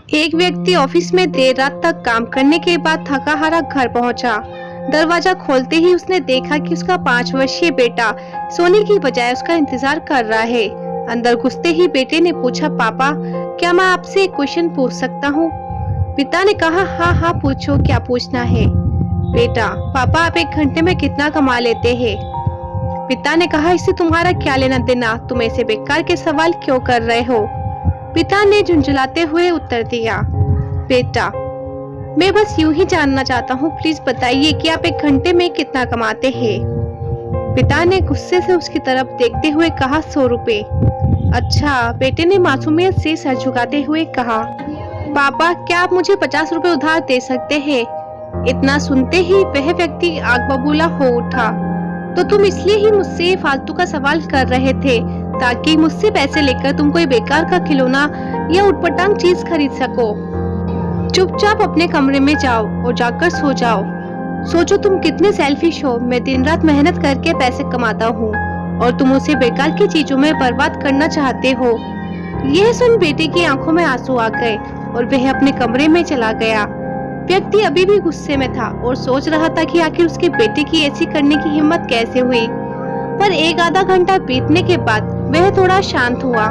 एक व्यक्ति ऑफिस में देर रात तक काम करने के बाद थका हारा घर पहुंचा। दरवाजा खोलते ही उसने देखा कि उसका 5 वर्षीय बेटा सोने की बजाय उसका इंतजार कर रहा है। अंदर घुसते ही बेटे ने पूछा, पापा क्या मैं आपसे एक क्वेश्चन पूछ सकता हूँ? पिता ने कहा, हाँ हाँ पूछो, क्या पूछना है? बेटा, पापा आप 1 घंटे में कितना कमा लेते हैं? पिता ने कहा, इससे तुम्हारा क्या लेना देना, तुम ऐसे बेकार के सवाल क्यों कर रहे हो? पिता ने झुंझुलाते हुए उत्तर दिया, बेटा मैं बस यूं ही जानना चाहता हूँ, प्लीज बताइए कि आप 1 घंटे में कितना कमाते हैं? पिता ने गुस्से से उसकी तरफ देखते हुए कहा, 100 रुपए। अच्छा, बेटे ने मासूमियत से सर झुकाते हुए कहा, पापा क्या आप मुझे 50 रुपए उधार दे सकते हैं? इतना सुनते ही वह व्यक्ति आग बबूला हो उठा, तो तुम इसलिए ही मुझसे फालतू का सवाल कर रहे थे ताकि मुझसे पैसे लेकर तुम कोई बेकार का खिलौना या उटपटांग चीज खरीद सको। चुपचाप अपने कमरे में जाओ और जाकर सो जाओ। सोचो तुम कितने सेल्फिश हो। मैं दिन रात मेहनत करके पैसे कमाता हूँ और तुम उसे बेकार की चीजों में बर्बाद करना चाहते हो। यह सुन बेटे की आंखों में आंसू आ गए और वह अपने कमरे में चला गया। व्यक्ति अभी भी गुस्से में था और सोच रहा था कि आखिर उसके बेटे की ऐसी करने की हिम्मत कैसे हुई। पर 1 आधा घंटा बीतने के बाद वह थोड़ा शांत हुआ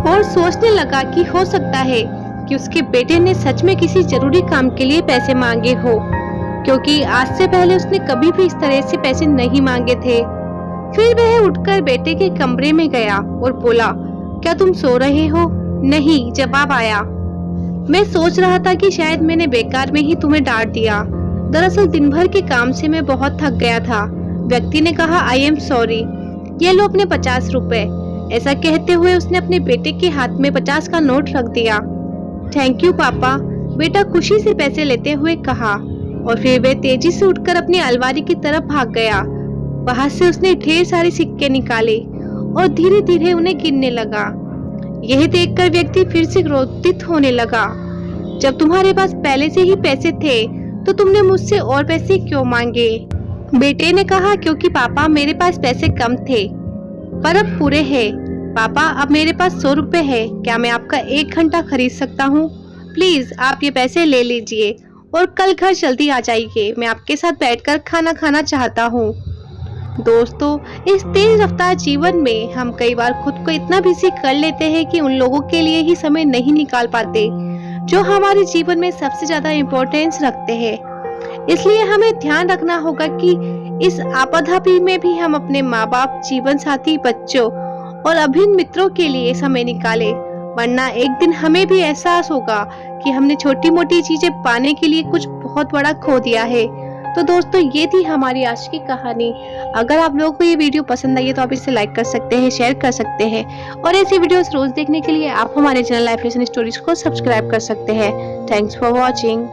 और सोचने लगा कि हो सकता है कि उसके बेटे ने सच में किसी जरूरी काम के लिए पैसे मांगे हो, क्योंकि आज से पहले उसने कभी भी इस तरह से पैसे नहीं मांगे थे। फिर वह उठकर बेटे के कमरे में गया और बोला, क्या तुम सो रहे हो? नहीं, जवाब आया। मैं सोच रहा था कि शायद मैंने बेकार में ही तुम्हें डांट दिया। दरअसल दिन भर के काम से मैं बहुत थक गया था। व्यक्ति ने कहा, आई एम सॉरी, ये लो अपने 50 रुपए। ऐसा कहते हुए उसने अपने बेटे के हाथ में 50 का नोट रख दिया। थैंक यू पापा, बेटा खुशी से पैसे लेते हुए कहा और फिर वह तेजी से उठकर अपनी अलमारी की तरफ भाग गया। वहां से उसने ढेर सारे सिक्के निकाले और धीरे धीरे उन्हें गिनने लगा। यह देखकर व्यक्ति फिर से क्रोधित होने लगा। जब तुम्हारे पास पहले से ही पैसे थे तो तुमने मुझसे और पैसे क्यों मांगे? बेटे ने कहा, क्योंकि पापा मेरे पास पैसे कम थे पर अब पूरे हैं। पापा अब मेरे पास 100 रुपए है, क्या मैं आपका 1 घंटा खरीद सकता हूँ? प्लीज आप ये पैसे ले लीजिए और कल घर जल्दी आ जाइए, मैं आपके साथ बैठकर खाना खाना चाहता हूँ। दोस्तों, इस तेज रफ्तार जीवन में हम कई बार खुद को इतना बिजी कर लेते हैं कि उन लोगों के लिए ही समय नहीं निकाल पाते जो हमारे जीवन में सबसे ज्यादा इम्पोर्टेंस रखते हैं। इसलिए हमें ध्यान रखना होगा कि इस आपाधापी में भी हम अपने माँ बाप, जीवन साथी, बच्चों और अभिन्न मित्रों के लिए समय निकालें, वरना एक दिन हमें भी एहसास होगा कि हमने छोटी मोटी चीजें पाने के लिए कुछ बहुत बड़ा खो दिया है। तो दोस्तों, ये थी हमारी आज की कहानी। अगर आप लोगों को ये वीडियो पसंद आई है तो आप इसे लाइक कर सकते हैं, शेयर कर सकते हैं और ऐसी वीडियोस रोज देखने के लिए आप हमारे चैनल लाइफ लेसन स्टोरीज को सब्सक्राइब कर सकते हैं। Thanks for watching.